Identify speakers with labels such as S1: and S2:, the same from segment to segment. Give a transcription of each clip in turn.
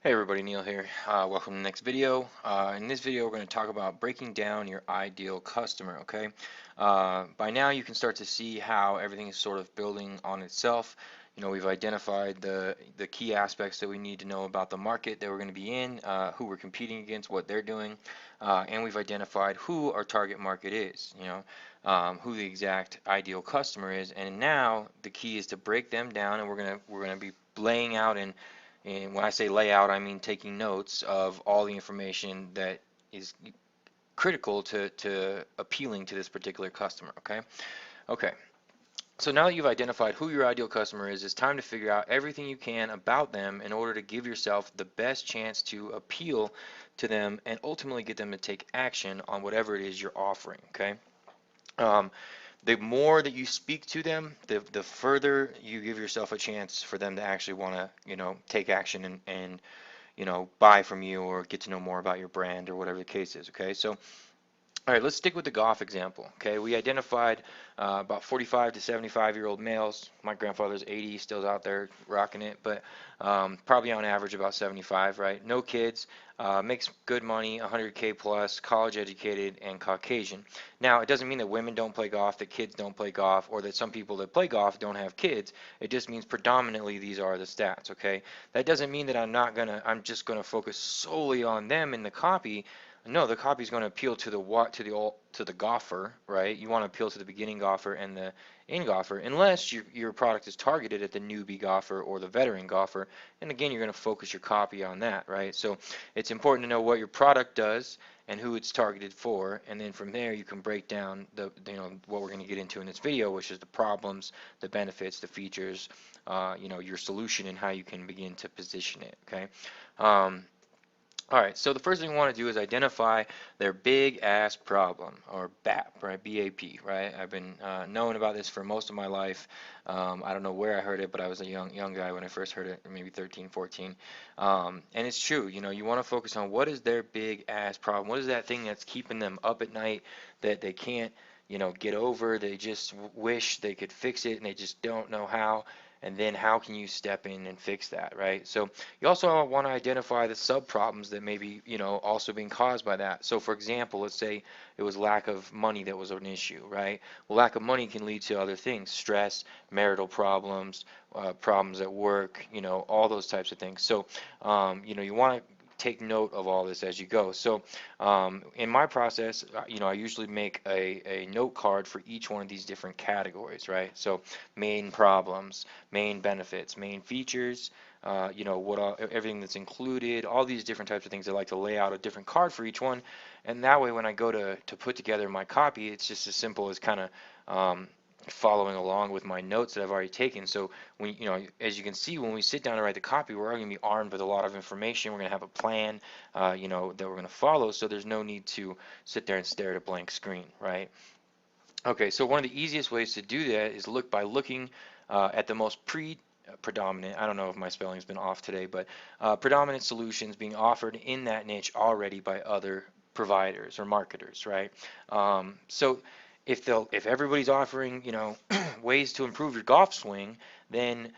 S1: Hey everybody, Neil here. Welcome to the next video. In this video, we're going to talk about breaking down your ideal customer. Okay. By now, you can start to see how everything is sort of building on itself. You know, we've identified the key aspects that we need to know about the market that we're going to be in, who we're competing against, what they're doing, and we've identified who our target market is. You know, who the exact ideal customer is, and now the key is to break them down, and we're gonna be laying out and when I say layout, I mean taking notes of all the information that is critical to appealing to this particular customer, okay? Okay, so now that you've identified who your ideal customer is, it's time to figure out everything you can about them in order to give yourself the best chance to appeal to them and ultimately get them to take action on whatever it is you're offering, okay? Um, the more that you speak to them, the further you give yourself a chance for them to actually want to, take action and buy from you or get to know more about your brand or whatever the case is. Okay, so all right, let's stick with the golf example. Okay, we identified about 45 to 75-year-old males. My grandfather's 80, still out there rocking it, but probably on average about 75, right? No kids, makes good money, 100K plus, college educated, and Caucasian. Now, it doesn't mean that women don't play golf, that kids don't play golf, or that some people that play golf don't have kids. It just means predominantly these are the stats. Okay, that doesn't mean that I'm just gonna focus solely on them in the copy. No, the copy is going to appeal to the golfer, right? You want to appeal to the beginning golfer and the in golfer, unless your product is targeted at the newbie golfer or the veteran golfer. And again, you're going to focus your copy on that, right? So it's important to know what your product does and who it's targeted for, and then from there you can break down what we're going to get into in this video, which is the problems, the benefits, the features, your solution, and how you can begin to position it. Okay. Um, all right, so the first thing we want to do is identify their big ass problem, or BAP, right? BAP, right? I've been knowing about this for most of my life. I don't know where I heard it, but I was a young guy when I first heard it, maybe 13, 14. And it's true, you want to focus on what is their big ass problem. What is that thing that's keeping them up at night that they can't, get over? They just wish they could fix it and they just don't know how. And then how can you step in and fix that, right? So you also want to identify the sub-problems that may be, also being caused by that. So for example, let's say it was lack of money that was an issue, right? Well, lack of money can lead to other things: stress, marital problems, problems at work, all those types of things. So, you want to take note of all this as you go. So in my process, I usually make a note card for each one of these different categories, right? So main problems, main benefits, main features, everything that's included, all these different types of things. I like to lay out a different card for each one, and that way when I go to put together my copy, it's just as simple as kind of following along with my notes that I've already taken. So when as you can see, when we sit down to write the copy, we're going to be armed with a lot of information. We're going to have a plan, that we're going to follow. So there's no need to sit there and stare at a blank screen, right? Okay, so one of the easiest ways to do that is by looking at the most predominant, I don't know if my spelling's been off today, but predominant solutions being offered in that niche already by other providers or marketers, right? So if everybody's offering, ways to improve your golf swing, then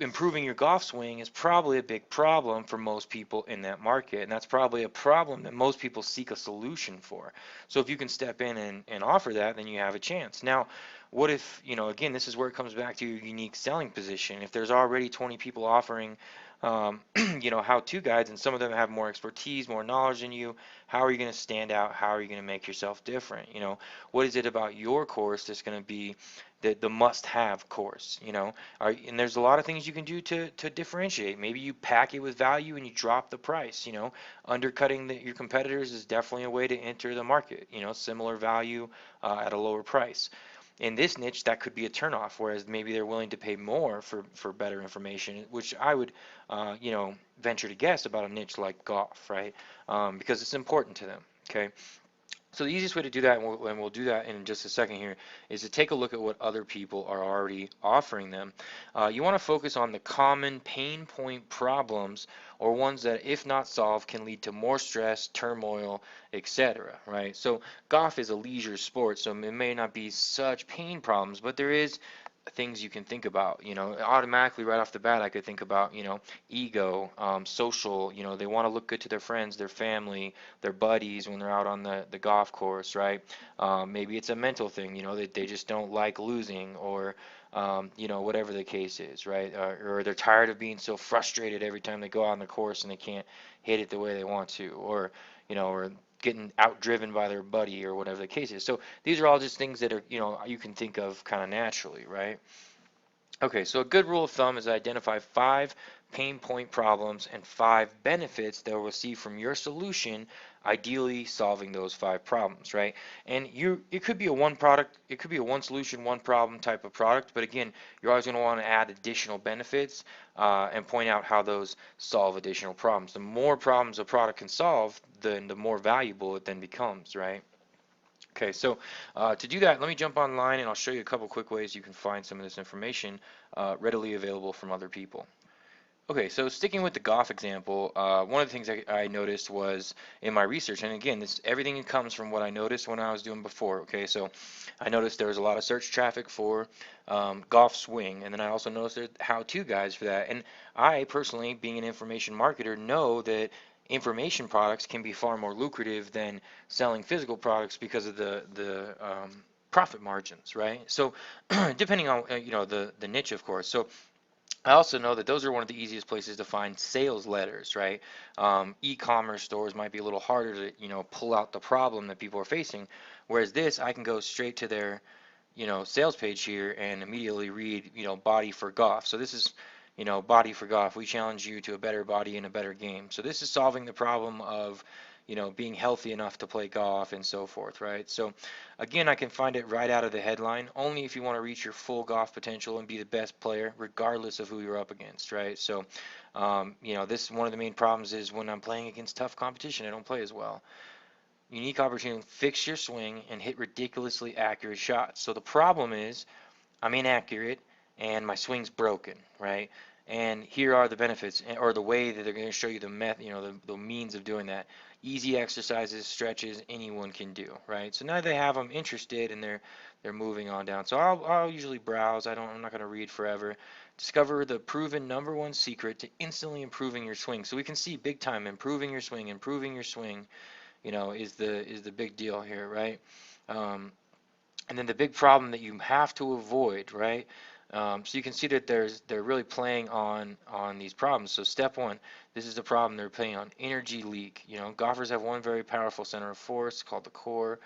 S1: improving your golf swing is probably a big problem for most people in that market, and that's probably a problem that most people seek a solution for. So if you can step in and offer that, then you have a chance. Now, what if, again, this is where it comes back to your unique selling position. If there's already 20 people offering, how-to guides, and some of them have more expertise, more knowledge than you, how are you going to stand out? How are you going to make yourself different? What is it about your course that's going to be the must-have course? And there's a lot of things you can do to differentiate. Maybe you pack it with value and you drop the price. Undercutting your competitors is definitely a way to enter the market. Similar value at a lower price. In this niche, that could be a turnoff, whereas maybe they're willing to pay more for better information, which I would, venture to guess about a niche like golf, right? Because it's important to them. Okay. So the easiest way to do that, and we'll do that in just a second here, is to take a look at what other people are already offering them. You want to focus on the common pain point problems, or ones that, if not solved, can lead to more stress, turmoil, etc. Right? So golf is a leisure sport, so it may not be such pain problems, but there is things you can think about. Automatically right off the bat, I could think about, ego, social. They want to look good to their friends, their family, their buddies when they're out on the golf course, right? Maybe it's a mental thing, that they just don't like losing, or whatever the case is, right? Or they're tired of being so frustrated every time they go out on the course and they can't hit it the way they want to, or getting outdriven by their buddy, or whatever the case is. So these are all just things that are, you can think of kind of naturally, right? Okay, so a good rule of thumb is identify 5 pain point problems and 5 benefits they'll receive from your solution, ideally solving those 5 problems, right? And it could be a one product, it could be a one solution, one problem type of product, but again, you're always going to want to add additional benefits and point out how those solve additional problems. The more problems a product can solve, then the more valuable it then becomes, right? Okay, so to do that, let me jump online and I'll show you a couple quick ways you can find some of this information readily available from other people. Okay, so sticking with the golf example, one of the things I noticed was in my research, and again, this everything comes from what I noticed when I was doing before. Okay, so I noticed there was a lot of search traffic for golf swing, and then I also noticed there how-to guides for that. And I personally, being an information marketer, know that information products can be far more lucrative than selling physical products because of the profit margins, right? So depending on the niche, of course. So I also know that those are one of the easiest places to find sales letters, right? E-commerce stores might be a little harder to, pull out the problem that people are facing, whereas this, I can go straight to their, sales page here and immediately read, body for golf. So this is, body for golf. We challenge you to a better body and a better game. So this is solving the problem of, being healthy enough to play golf and so forth, right? So again, I can find it right out of the headline, only if you want to reach your full golf potential and be the best player, regardless of who you're up against, right? So, this is one of the main problems is when I'm playing against tough competition, I don't play as well. Unique opportunity, fix your swing and hit ridiculously accurate shots. So the problem is I'm inaccurate and my swing's broken, right? And here are the benefits, or the way that they're going to show you the method, the means of doing that. Easy exercises, stretches, anyone can do, right? So now they have them interested and they're moving on down. So I'll usually browse. I'm not going to read forever. Discover the proven #1 secret to instantly improving your swing. So we can see big time improving your swing, is the big deal here, right? Um, and then the big problem that you have to avoid, right? So you can see that they're really playing on these problems. So step one, this is the problem they're playing on: energy leak. Golfers have one very powerful center of force called the core.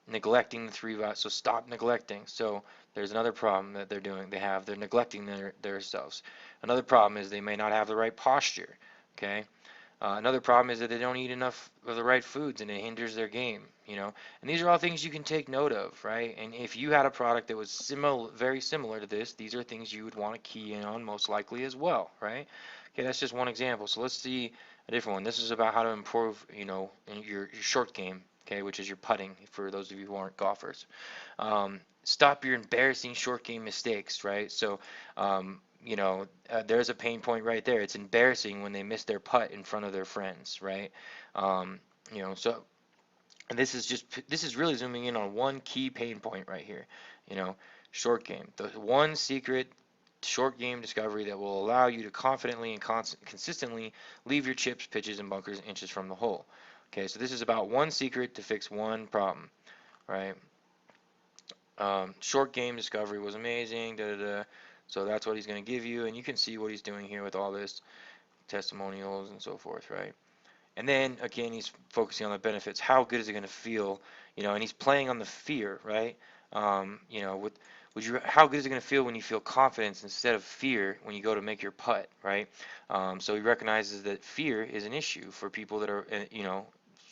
S1: Neglecting the 3 values. So stop neglecting. So there's another problem that they're neglecting their selves. Another problem is they may not have the right posture. Okay. Another problem is that they don't eat enough of the right foods and it hinders their game. And these are all things you can take note of, right? And if you had a product that was very similar to this, these are things you would want to key in on most likely as well, right? Okay, that's just one example. So let's see a different one. This is about how to improve, in your short game, okay, which is your putting for those of you who aren't golfers. Stop your embarrassing short game mistakes, right? So, there's a pain point right there. It's embarrassing when they miss their putt in front of their friends, right? Um, so and this is really zooming in on one key pain point right here. You know, short game. The one secret short game discovery that will allow you to confidently and consistently leave your chips, pitches, and bunkers inches from the hole. Okay, so this is about one secret to fix one problem, right? Short game discovery was amazing. Da, da, da. So that's what he's going to give you, and you can see what he's doing here with all this testimonials and so forth, right? And then again, he's focusing on the benefits. How good is it going to feel? And he's playing on the fear, right? How good is it going to feel when you feel confidence instead of fear when you go to make your putt, right? So he recognizes that fear is an issue for people that are,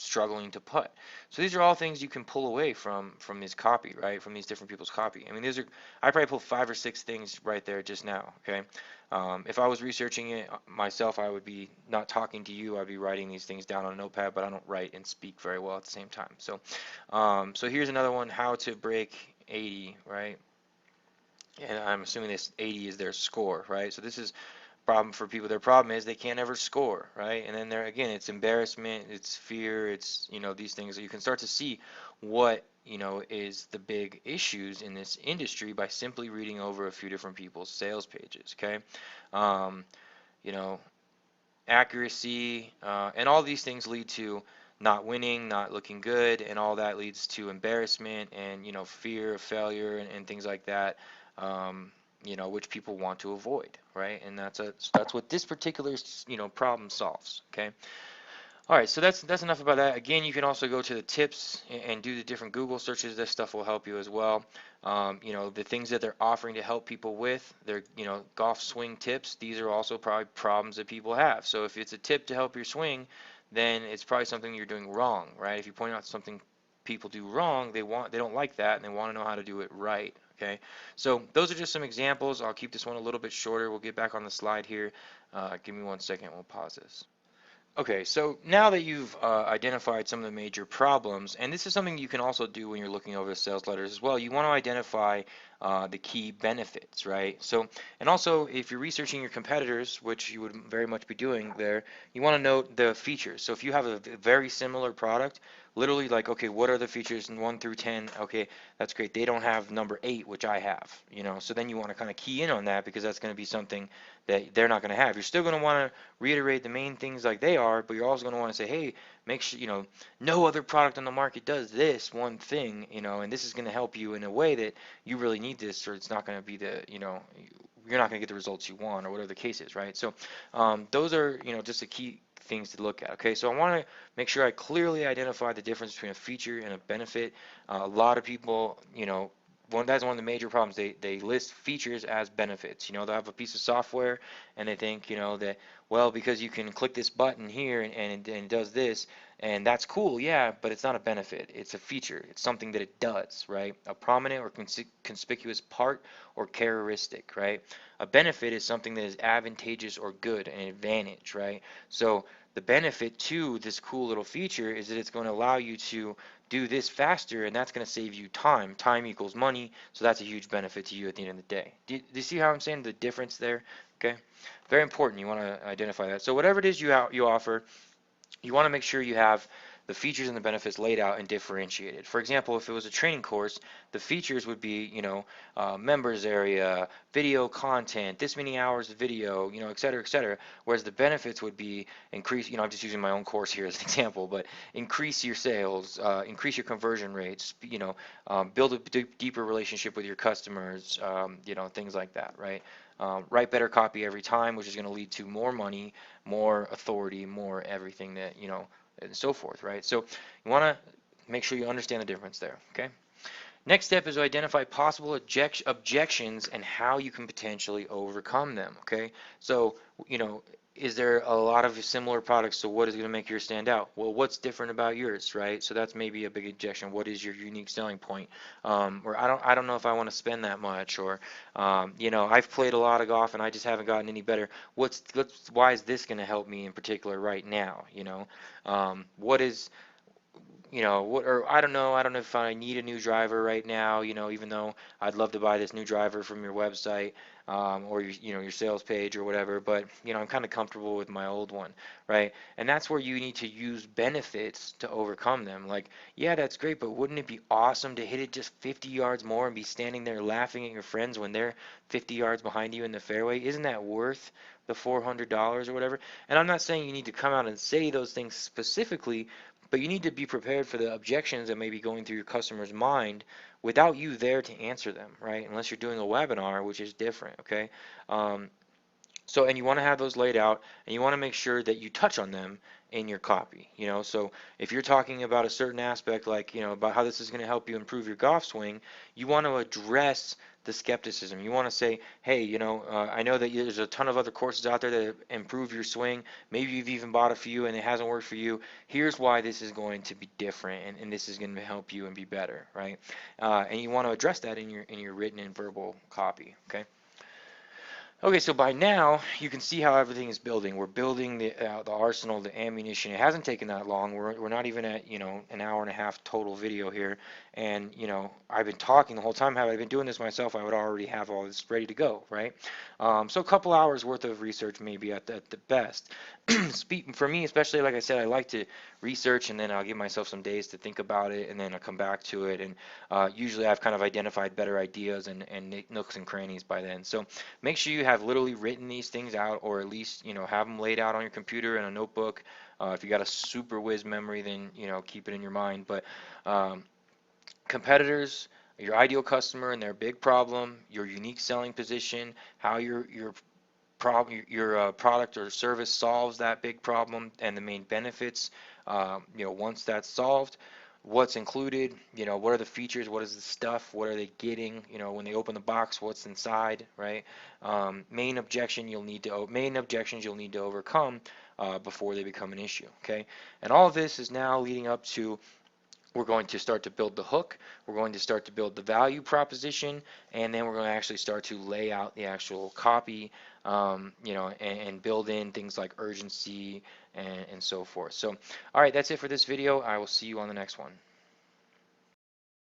S1: struggling to putt. So these are all things you can pull away from his copy, right? From these different people's copy. I mean, I probably pulled 5 or 6 things right there just now, okay? If I was researching it myself, I would be not talking to you. I'd be writing these things down on a notepad, but I don't write and speak very well at the same time. So here's another one: how to break 80, right? And I'm assuming this 80 is their score, right? So this is problem for people. Their problem is they can't ever score, right? And then there again, it's embarrassment, it's fear, it's these things. You can start to see what is the big issues in this industry by simply reading over a few different people's sales pages. Okay, um, you know, accuracy, and all these things lead to not winning, not looking good, and all that leads to embarrassment and fear of failure and things like that. Which people want to avoid, right? And that's what this particular problem solves. Okay. All right, so that's enough about that. Again, you can also go to the tips and do the different Google searches. This stuff will help you as well. The things that they're offering to help people with, their golf swing tips. These are also probably problems that people have. So if it's a tip to help your swing, then it's probably something you're doing wrong, right? If you point out something people do wrong, they don't like that and they want to know how to do it right. Okay, so those are just some examples. I'll keep this one a little bit shorter. We'll get back on the slide here. Give me 1 second. We'll pause this. Okay, so now that you've identified some of the major problems, and this is something you can also do when you're looking over the sales letters as well, you want to identify the key benefits, right? So, and also if you're researching your competitors, which you would very much be doing there, you want to note the features. So if you have a very similar product, literally like, okay, what are the features in 1 through 10? Okay, that's great. They don't have number 8, which I have, so then you want to kind of key in on that because that's going to be something that they're not going to have. You're still going to want to reiterate the main things like they are, but you're also going to want to say, hey, make sure, no other product on the market does this one thing, and this is going to help you in a way that you really need this, or it's not going to be you're not going to get the results you want, or whatever the case is, right? So those are, just the key things to look at. Okay, so I want to make sure I clearly identify the difference between a feature and a benefit. A lot of people, that's one of the major problems. They list features as benefits. They'll have a piece of software and they think, that, well, because you can click this button here and it does this, and that's cool, yeah, but it's not a benefit. It's a feature. It's something that it does, right? A prominent or conspicuous part or characteristic, right? A benefit is something that is advantageous or good, an advantage, right? So the benefit to this cool little feature is that it's going to allow you to do this faster, and that's going to save you time. Time equals money, so that's a huge benefit to you at the end of the day. Do you see how I'm saying the difference there? Okay, very important. You want to identify that. So whatever it is you offer, you want to make sure you have the features and the benefits laid out and differentiated. For example, if it was a training course, the features would be, members area, video content, this many hours of video, et cetera, et cetera. Whereas the benefits would be increase, I'm just using my own course here as an example, but increase your sales, increase your conversion rates, build a deeper relationship with your customers, things like that, right? Write better copy every time, which is going to lead to more money, more authority, more everything that, and so forth, right? So you want to make sure you understand the difference there, okay? Next step is to identify possible objections and how you can potentially overcome them, okay? So, is there a lot of similar products, so what is going to make yours stand out? Well, what's different about yours, right? So that's maybe a big objection. What is your unique selling point? Or I don't know if I want to spend that much, or I've played a lot of golf and I just haven't gotten any better. Why is this going to help me in particular right now? What is or I don't know if I need a new driver right now, even though I'd love to buy this new driver from your website, or your sales page or whatever, but I'm kind of comfortable with my old one, right? And that's where you need to use benefits to overcome them. Like, yeah, that's great, but wouldn't it be awesome to hit it just 50 yards more and be standing there laughing at your friends when they're 50 yards behind you in the fairway? Isn't that worth the $400 or whatever? And I'm not saying you need to come out and say those things specifically, but you need to be prepared for the objections that may be going through your customer's mind without you there to answer them, right? Unless you're doing a webinar, which is different, okay? Um, and you want to have those laid out, and you want to make sure that you touch on them in your copy. So if you're talking about a certain aspect, like about how this is going to help you improve your golf swing, you want to address the skepticism. You want to say, hey, I know that there's a ton of other courses out there that improve your swing. Maybe you've even bought a few and it hasn't worked for you. Here's why this is going to be different, and this is going to help you and be better, right? And you want to address that in your written and verbal copy. Okay. Okay, so by now you can see how everything is building. We're building the arsenal, the ammunition. It hasn't taken that long. We're not even at, an hour and a half total video here. And I've been talking the whole time. Had I been doing this myself, I would already have all this ready to go, right? So a couple hours worth of research maybe at the best. For me, especially, like I said, I like to research and then I'll give myself some days to think about it and then I'll come back to it. And usually I've kind of identified better ideas and nooks and crannies by then. So make sure you have literally written these things out, or at least have them laid out on your computer in a notebook. If you got a super whiz memory, then keep it in your mind. But um, competitors, your ideal customer and their big problem, your unique selling position, how your product or service solves that big problem, and the main benefits. Once that's solved, what's included, what are the features, what is the stuff, what are they getting, when they open the box, what's inside, right? Main objections you'll need to overcome before they become an issue, okay? And all of this is now leading up to, we're going to start to build the hook, we're going to start to build the value proposition, and then we're going to actually start to lay out the actual copy, and build in things like urgency and so forth. So, all right, that's it for this video. I will see you on the next one.